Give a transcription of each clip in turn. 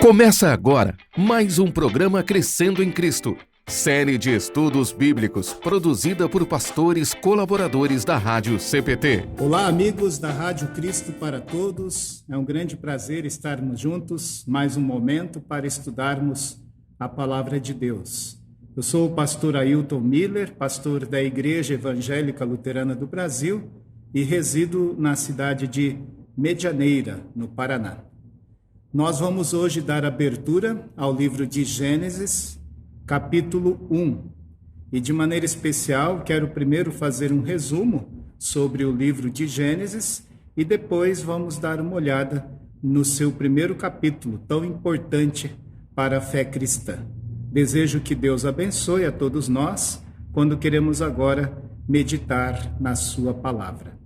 Começa agora mais um programa Crescendo em Cristo, série de estudos bíblicos produzida por pastores colaboradores da Rádio CPT. Olá, amigos da Rádio Cristo para Todos. É um grande prazer estarmos juntos mais um momento para estudarmos a Palavra de Deus. Eu sou o pastor Ailton Miller, pastor da Igreja Evangélica Luterana do Brasil e resido na cidade de Medianeira, no Paraná. Nós vamos hoje dar abertura ao livro de Gênesis, capítulo 1. E de maneira especial, quero primeiro fazer um resumo sobre o livro de Gênesis e depois vamos dar uma olhada no seu primeiro capítulo, tão importante para a fé cristã. Desejo que Deus abençoe a todos nós quando queremos agora meditar na sua palavra.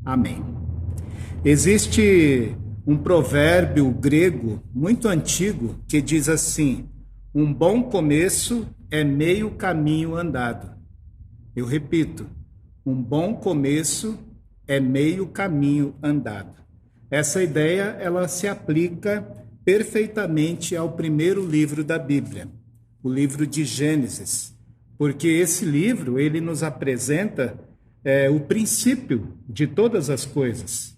Amém. Existe um provérbio grego muito antigo que diz assim: um bom começo é meio caminho andado. Eu repito, um bom começo é meio caminho andado. Essa ideia, ela se aplica perfeitamente ao primeiro livro da Bíblia, o livro de Gênesis, porque esse livro, ele nos apresenta o princípio de todas as coisas.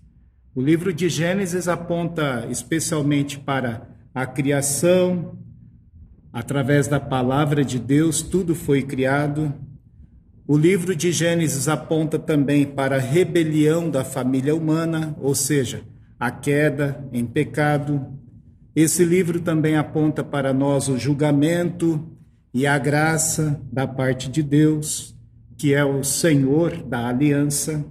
O livro de Gênesis aponta especialmente para a criação. Através da palavra de Deus, tudo foi criado. O livro de Gênesis aponta também para a rebelião da família humana, ou seja, a queda em pecado. Esse livro também aponta para nós o julgamento e a graça da parte de Deus, que é o Senhor da aliança.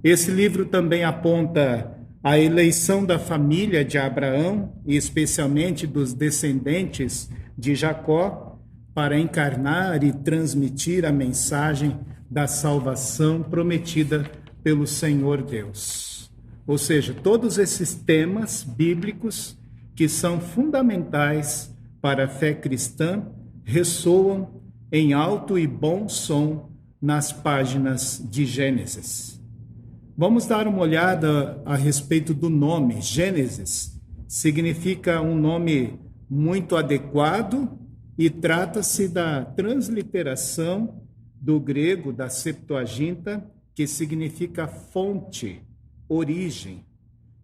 Esse livro também aponta a eleição da família de Abraão, e especialmente dos descendentes de Jacó, para encarnar e transmitir a mensagem da salvação prometida pelo Senhor Deus. Ou seja, todos esses temas bíblicos que são fundamentais para a fé cristã ressoam em alto e bom som nas páginas de Gênesis. Vamos dar uma olhada a respeito do nome. Gênesis significa um nome muito adequado e trata-se da transliteração do grego da Septuaginta, que significa fonte, origem.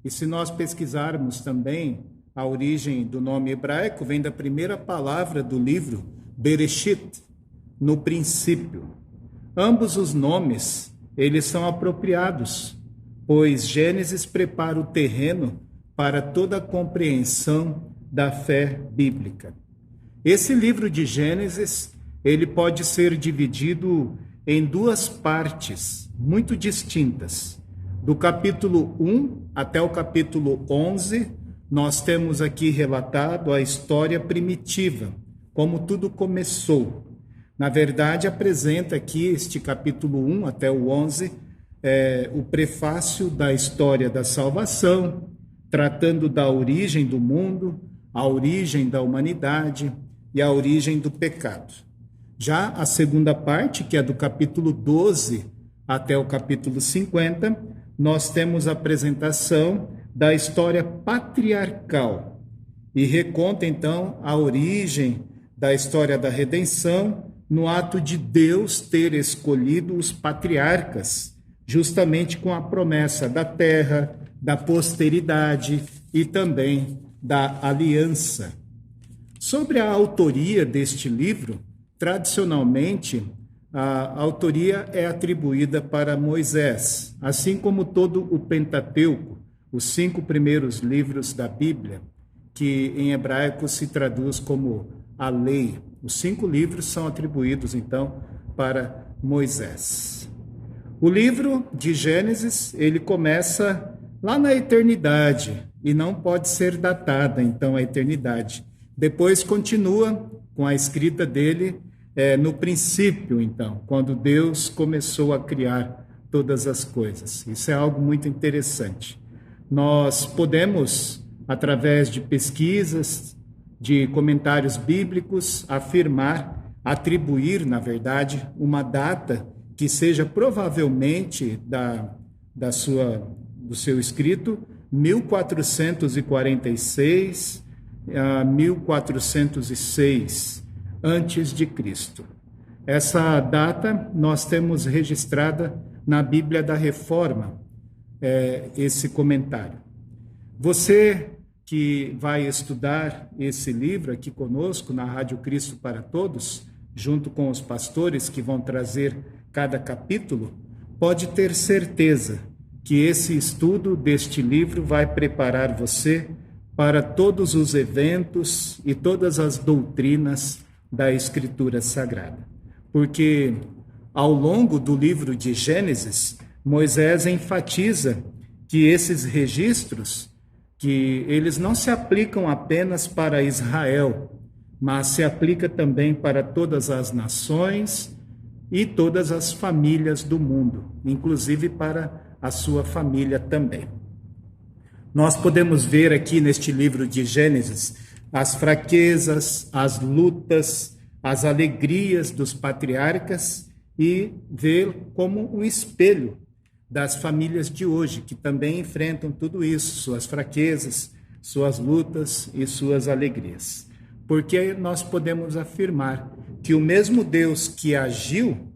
E se nós pesquisarmos também a origem do nome hebraico, vem da primeira palavra do livro, Bereshit, no princípio. Ambos os nomes, eles são apropriados, pois Gênesis prepara o terreno para toda a compreensão da fé bíblica. Esse livro de Gênesis, ele pode ser dividido em duas partes muito distintas. Do capítulo 1 até o capítulo 11, nós temos aqui relatado a história primitiva, como tudo começou. Na verdade, apresenta aqui este capítulo 1 até o 11, o prefácio da história da salvação, tratando da origem do mundo, a origem da humanidade e a origem do pecado. Já a segunda parte, que é do capítulo 12 até o capítulo 50, nós temos a apresentação da história patriarcal e reconta, então, a origem da história da redenção no ato de Deus ter escolhido os patriarcas, justamente com a promessa da terra, da posteridade e também da aliança. Sobre a autoria deste livro, tradicionalmente, a autoria é atribuída para Moisés, assim como todo o Pentateuco, os 5 primeiros livros da Bíblia, que em hebraico se traduz como a lei. Os 5 livros são atribuídos, então, para Moisés. O livro de Gênesis, ele começa lá na eternidade e não pode ser datada, então, a eternidade. Depois continua com a escrita dele no princípio, então, quando Deus começou a criar todas as coisas. Isso é algo muito interessante. Nós podemos, através de pesquisas, de comentários bíblicos, afirmar, atribuir, na verdade, uma data que seja provavelmente do seu escrito, 1446, 1406 a.C. Essa data nós temos registrada na Bíblia da Reforma, esse comentário. Você que vai estudar esse livro aqui conosco na Rádio Cristo para Todos, junto com os pastores que vão trazer cada capítulo, pode ter certeza que esse estudo deste livro vai preparar você para todos os eventos e todas as doutrinas da Escritura Sagrada. Porque ao longo do livro de Gênesis, Moisés enfatiza que esses registros, que eles não se aplicam apenas para Israel, mas se aplica também para todas as nações e todas as famílias do mundo, inclusive para a sua família também. Nós podemos ver aqui neste livro de Gênesis as fraquezas, as lutas, as alegrias dos patriarcas e ver como um espelho das famílias de hoje, que também enfrentam tudo isso, suas fraquezas, suas lutas e suas alegrias. Porque nós podemos afirmar que o mesmo Deus que agiu,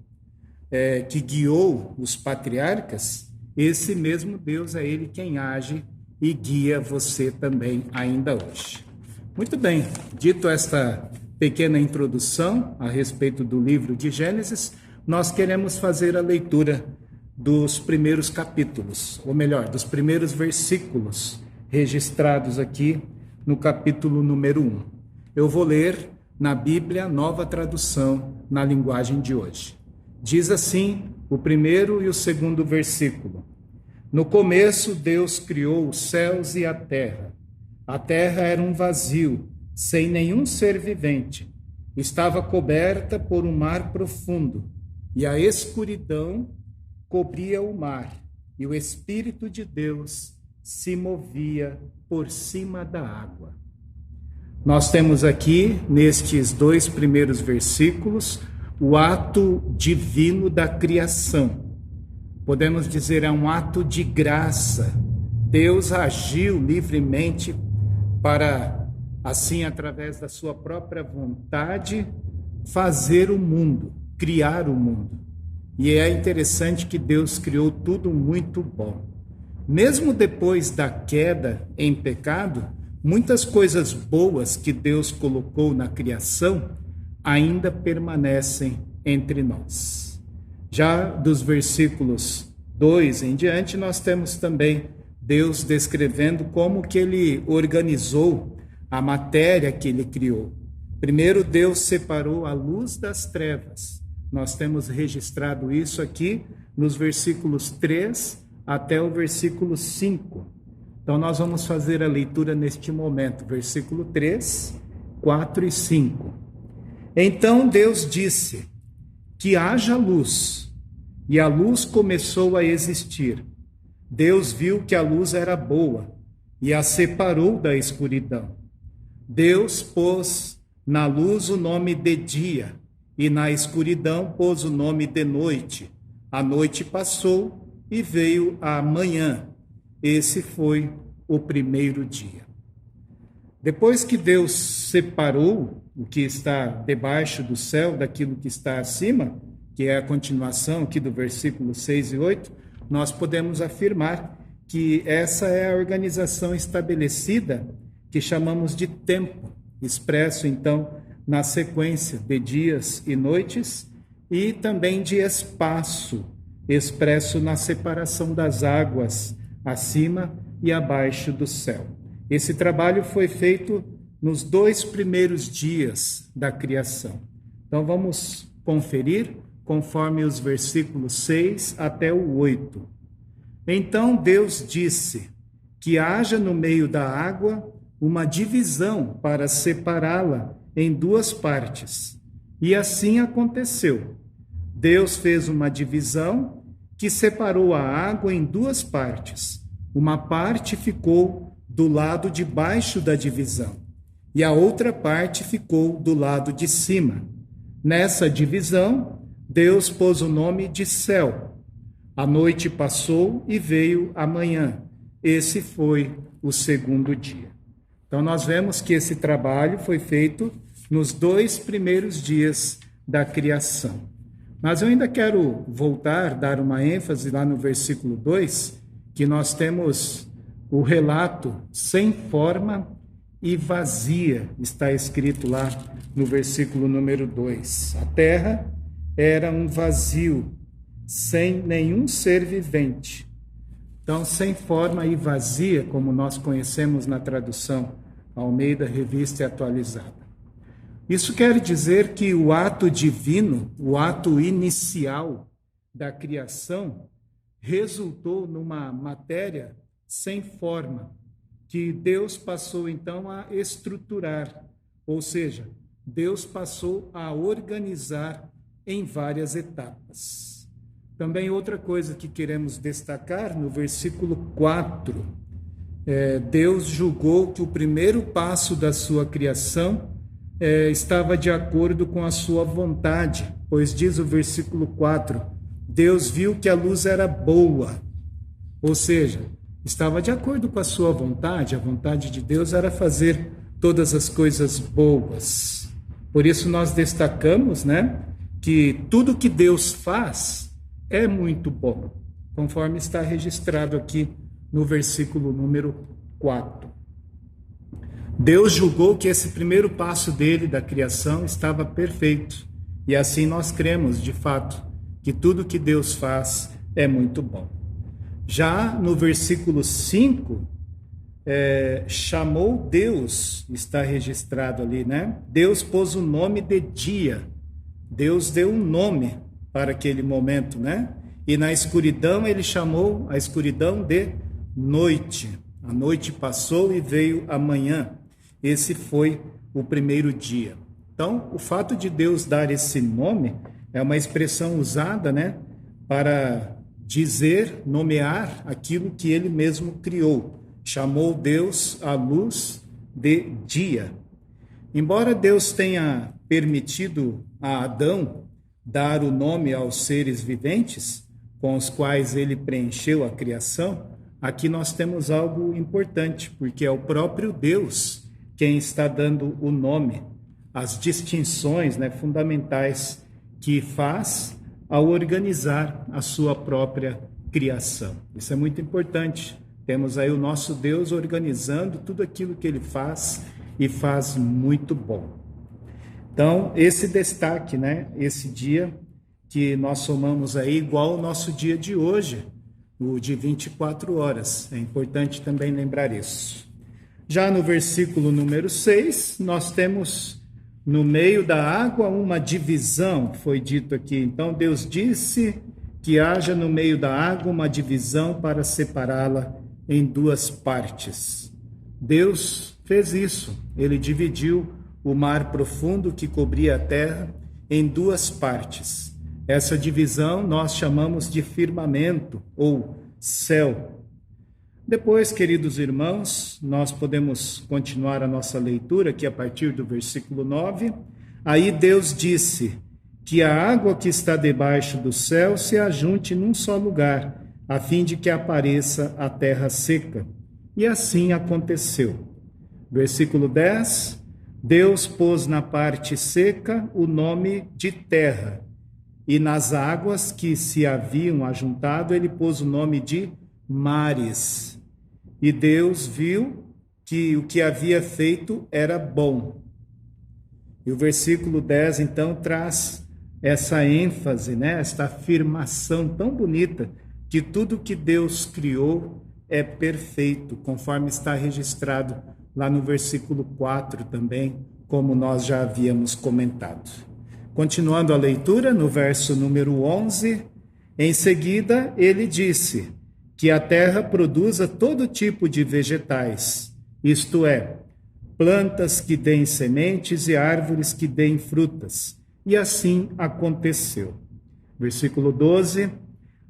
que guiou os patriarcas, esse mesmo Deus é Ele quem age e guia você também ainda hoje. Muito bem, dito esta pequena introdução a respeito do livro de Gênesis, nós queremos fazer a leitura dos primeiros capítulos, ou melhor, dos primeiros versículos registrados aqui no capítulo número 1. Eu vou ler na Bíblia Nova Tradução, na linguagem de hoje. Diz assim o primeiro e o segundo versículo: No começo Deus criou os céus e a terra. A terra era um vazio, sem nenhum ser vivente. Estava coberta por um mar profundo, e a escuridão cobria o mar, e o Espírito de Deus se movia por cima da água. Nós temos aqui, nestes dois primeiros versículos, o ato divino da criação. Podemos dizer, é um ato de graça. Deus agiu livremente para, assim, através da sua própria vontade, fazer o mundo, criar o mundo. E é interessante que Deus criou tudo muito bom. Mesmo depois da queda em pecado, muitas coisas boas que Deus colocou na criação ainda permanecem entre nós. Já dos versículos 2 em diante, nós temos também Deus descrevendo como que Ele organizou a matéria que Ele criou. Primeiro, Deus separou a luz das trevas. Nós temos registrado isso aqui nos versículos 3 até o versículo 5. Então, nós vamos fazer a leitura neste momento, versículo 3, 4 e 5. Então Deus disse: que haja luz, e a luz começou a existir. Deus viu que a luz era boa, e a separou da escuridão. Deus pôs na luz o nome de dia, e na escuridão pôs o nome de noite. A noite passou e veio a manhã. Esse foi o primeiro dia. Depois que Deus separou o que está debaixo do céu daquilo que está acima, que é a continuação aqui do versículo 6 e 8, nós podemos afirmar que essa é a organização estabelecida que chamamos de tempo, expresso então na sequência de dias e noites, e também de espaço, expresso na separação das águas acima e abaixo do céu. Esse trabalho foi feito nos 2 primeiros dias da criação. Então vamos conferir conforme os versículos 6 até o 8. Então Deus disse: que haja no meio da água uma divisão para separá-la em 2 partes. E assim aconteceu. Deus fez uma divisão que separou a água em 2 partes. Uma parte ficou do lado de baixo da divisão, e a outra parte ficou do lado de cima. Nessa divisão, Deus pôs o nome de céu. A noite passou e veio a manhã. Esse foi o segundo dia. Então, nós vemos que esse trabalho foi feito nos 2 primeiros dias da criação. Mas eu ainda quero voltar, dar uma ênfase lá no versículo 2, que nós temos o relato sem forma e vazia, está escrito lá no versículo número 2. A terra era um vazio, sem nenhum ser vivente. Então, sem forma e vazia, como nós conhecemos na tradução Almeida Revista e Atualizada. Isso quer dizer que o ato divino, o ato inicial da criação, resultou numa matéria sem forma, que Deus passou então a estruturar, ou seja, Deus passou a organizar em várias etapas. Também outra coisa que queremos destacar no versículo 4, Deus julgou que o primeiro passo da sua criação estava de acordo com a sua vontade, pois diz o versículo 4, Deus viu que a luz era boa, ou seja, estava de acordo com a sua vontade, a vontade de Deus era fazer todas as coisas boas. Por isso nós destacamos, que tudo que Deus faz é muito bom, conforme está registrado aqui no versículo número 4. Deus julgou que esse primeiro passo dele, da criação, estava perfeito. E assim nós cremos, de fato, que tudo que Deus faz é muito bom. Já no versículo 5, chamou Deus, está registrado ali, Deus pôs o nome de dia. Deus deu um nome para aquele momento, E na escuridão ele chamou a escuridão de noite. A noite passou e veio a manhã. Esse foi o primeiro dia. Então, o fato de Deus dar esse nome é uma expressão usada, para dizer, nomear aquilo que ele mesmo criou. Chamou Deus a luz de dia. Embora Deus tenha permitido a Adão dar o nome aos seres viventes, com os quais ele preencheu a criação, aqui nós temos algo importante, porque é o próprio Deus quem está dando o nome, as distinções fundamentais que faz ao organizar a sua própria criação. Isso é muito importante. Temos aí o nosso Deus organizando tudo aquilo que ele faz e faz muito bom. Então, esse destaque, esse dia que nós somamos aí igual ao nosso dia de hoje, o de 24 horas. É importante também lembrar isso. Já no versículo número 6, nós temos no meio da água uma divisão, foi dito aqui. Então, Deus disse que haja no meio da água uma divisão para separá-la em 2 partes. Deus fez isso, ele dividiu o mar profundo que cobria a terra em 2 partes. Essa divisão nós chamamos de firmamento ou céu. Depois, queridos irmãos, nós podemos continuar a nossa leitura aqui a partir do versículo 9. Aí Deus disse que a água que está debaixo do céu se ajunte num só lugar, a fim de que apareça a terra seca. E assim aconteceu. Versículo 10. Deus pôs na parte seca o nome de terra, e nas águas que se haviam ajuntado, ele pôs o nome de mares. E Deus viu que o que havia feito era bom. E o versículo 10, então, traz essa ênfase, essa afirmação tão bonita, que tudo que Deus criou é perfeito, conforme está registrado lá no versículo 4 também, como nós já havíamos comentado. Continuando a leitura, no verso número 11, em seguida ele disse que a terra produza todo tipo de vegetais, isto é, plantas que deem sementes e árvores que deem frutas. E assim aconteceu. Versículo 12,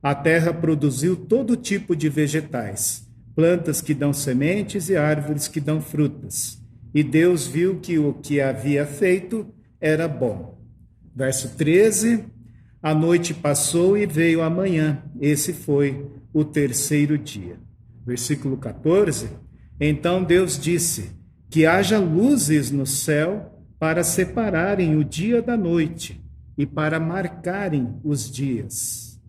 a terra produziu todo tipo de vegetais, plantas que dão sementes e árvores que dão frutas. E Deus viu que o que havia feito era bom. Verso 13, a noite passou e veio a manhã. Esse foi o terceiro dia. Versículo 14, então Deus disse que haja luzes no céu para separarem o dia da noite e para marcarem os dias,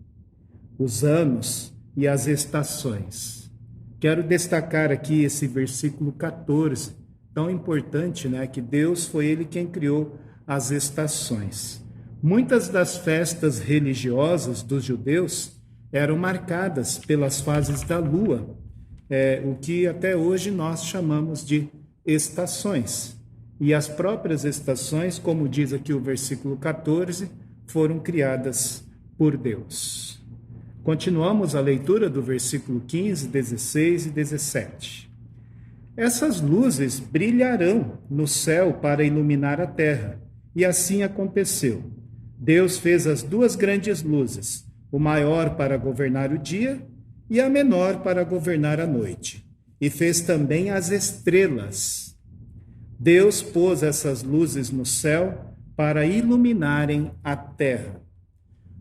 os anos e as estações. Quero destacar aqui esse versículo 14, tão importante, né? Que Deus foi Ele quem criou as estações. Muitas das festas religiosas dos judeus eram marcadas pelas fases da lua, o que até hoje nós chamamos de estações. E as próprias estações, como diz aqui o versículo 14, foram criadas por Deus. Continuamos a leitura do versículo 15, 16 e 17. Essas luzes brilharão no céu para iluminar a terra, e assim aconteceu. Deus fez as duas grandes luzes, o maior para governar o dia e a menor para governar a noite. E fez também as estrelas. Deus pôs essas luzes no céu para iluminarem a terra.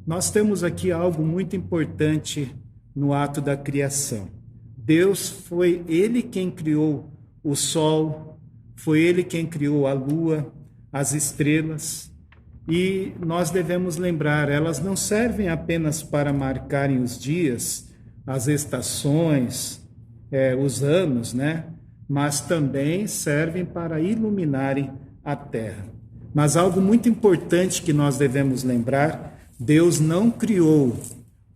Nós temos aqui algo muito importante no ato da criação. Deus foi Ele quem criou o sol, foi Ele quem criou a lua, as estrelas. E nós devemos lembrar, elas não servem apenas para marcarem os dias, as estações, os anos, né? Mas também servem para iluminarem a terra. Mas algo muito importante que nós devemos lembrar, Deus não criou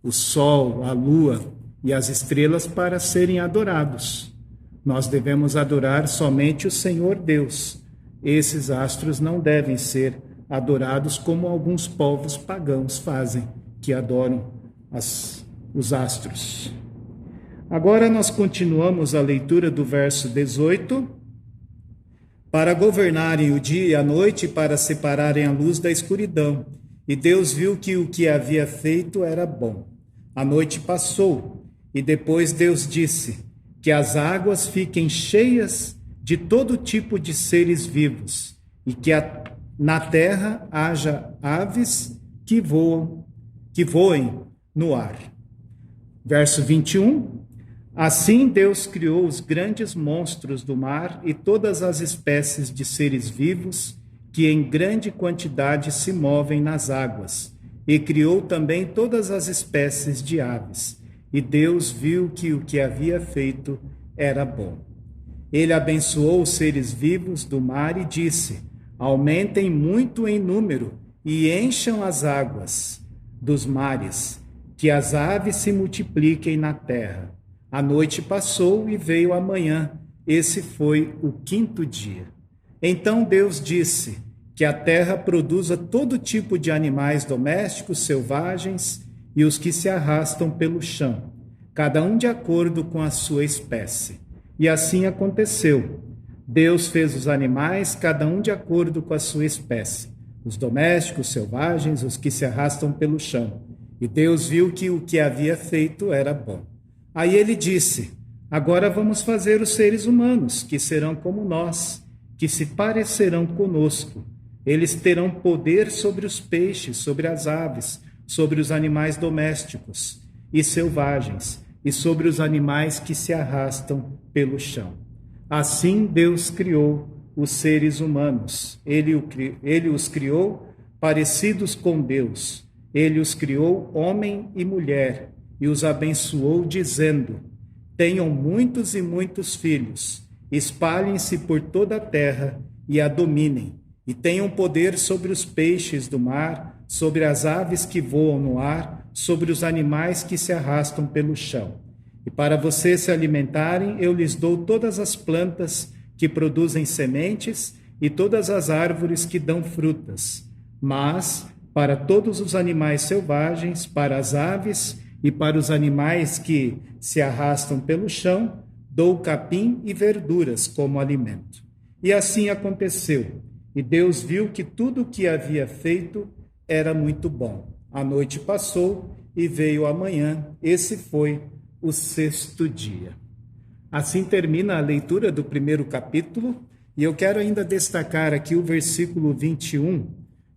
o sol, a lua e as estrelas para serem adorados. Nós devemos adorar somente o Senhor Deus. Esses astros não devem ser adorados como alguns povos pagãos fazem, que adoram os astros. Agora nós continuamos a leitura do verso 18. Para governarem o dia e a noite, para separarem a luz da escuridão. E Deus viu que o que havia feito era bom. A noite passou, e depois Deus disse: que as águas fiquem cheias de todo tipo de seres vivos, e que na terra haja aves que voem no ar. Verso 21. Assim Deus criou os grandes monstros do mar e todas as espécies de seres vivos que em grande quantidade se movem nas águas, e criou também todas as espécies de aves. E Deus viu que o que havia feito era bom. Ele abençoou os seres vivos do mar e disse: aumentem muito em número e encham as águas dos mares, que as aves se multipliquem na terra. A noite passou e veio a manhã. Esse foi o 5º dia. Então Deus disse: que a terra produza todo tipo de animais domésticos, selvagens e os que se arrastam pelo chão, cada um de acordo com a sua espécie. E assim aconteceu. Deus fez os animais, cada um de acordo com a sua espécie, os domésticos, selvagens, os que se arrastam pelo chão. E Deus viu que o que havia feito era bom. Aí ele disse: agora vamos fazer os seres humanos, que serão como nós, que se parecerão conosco. Eles terão poder sobre os peixes, sobre as aves, sobre os animais domésticos e selvagens, e sobre os animais que se arrastam pelo chão. Assim Deus criou os seres humanos. Ele os criou parecidos com Deus. Ele os criou homem e mulher e os abençoou, dizendo: tenham muitos e muitos filhos, espalhem-se por toda a terra e a dominem, e tenham poder sobre os peixes do mar, sobre as aves que voam no ar, sobre os animais que se arrastam pelo chão. E para vocês se alimentarem, eu lhes dou todas as plantas que produzem sementes e todas as árvores que dão frutas. Mas, para todos os animais selvagens, para as aves e para os animais que se arrastam pelo chão, dou capim e verduras como alimento. E assim aconteceu. E Deus viu que tudo o que havia feito era muito bom. A noite passou e veio a manhã. Esse foi o 6º dia. Assim termina a leitura do 1º capítulo. E eu quero ainda destacar aqui o versículo 21,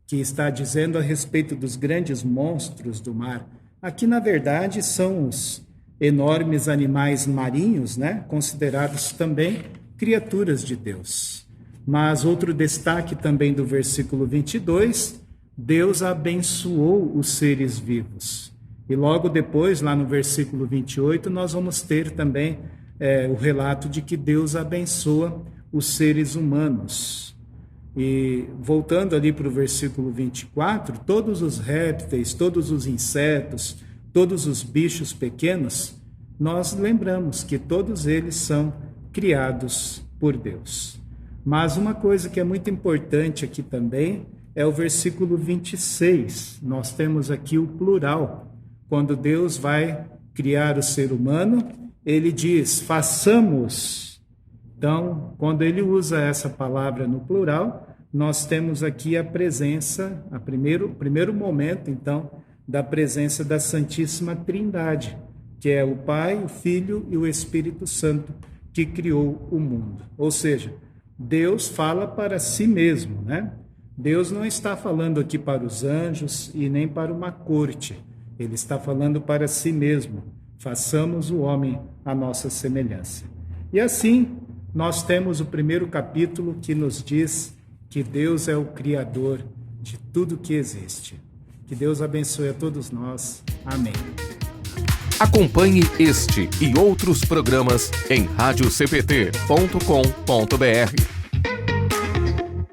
que está dizendo a respeito dos grandes monstros do mar. Aqui, na verdade, são os enormes animais marinhos, né? Considerados também criaturas de Deus. Mas outro destaque também do versículo 22, Deus abençoou os seres vivos. E logo depois, lá no versículo 28, nós vamos ter também o relato de que Deus abençoa os seres humanos. E voltando ali para o versículo 24, todos os répteis, todos os insetos, todos os bichos pequenos, nós lembramos que todos eles são criados por Deus. Mas uma coisa que é muito importante aqui também é o versículo 26. Nós temos aqui o plural. Quando Deus vai criar o ser humano, ele diz, façamos. Então, quando ele usa essa palavra no plural, nós temos aqui a presença, primeiro momento, então, da presença da Santíssima Trindade, que é o Pai, o Filho e o Espírito Santo, que criou o mundo. Ou seja, Deus fala para si mesmo, né? Deus não está falando aqui para os anjos e nem para uma corte. Ele está falando para si mesmo. Façamos o homem à nossa semelhança. E assim, nós temos o primeiro capítulo que nos diz que Deus é o Criador de tudo que existe. Que Deus abençoe a todos nós. Amém. Acompanhe este e outros programas em radiocpt.com.br.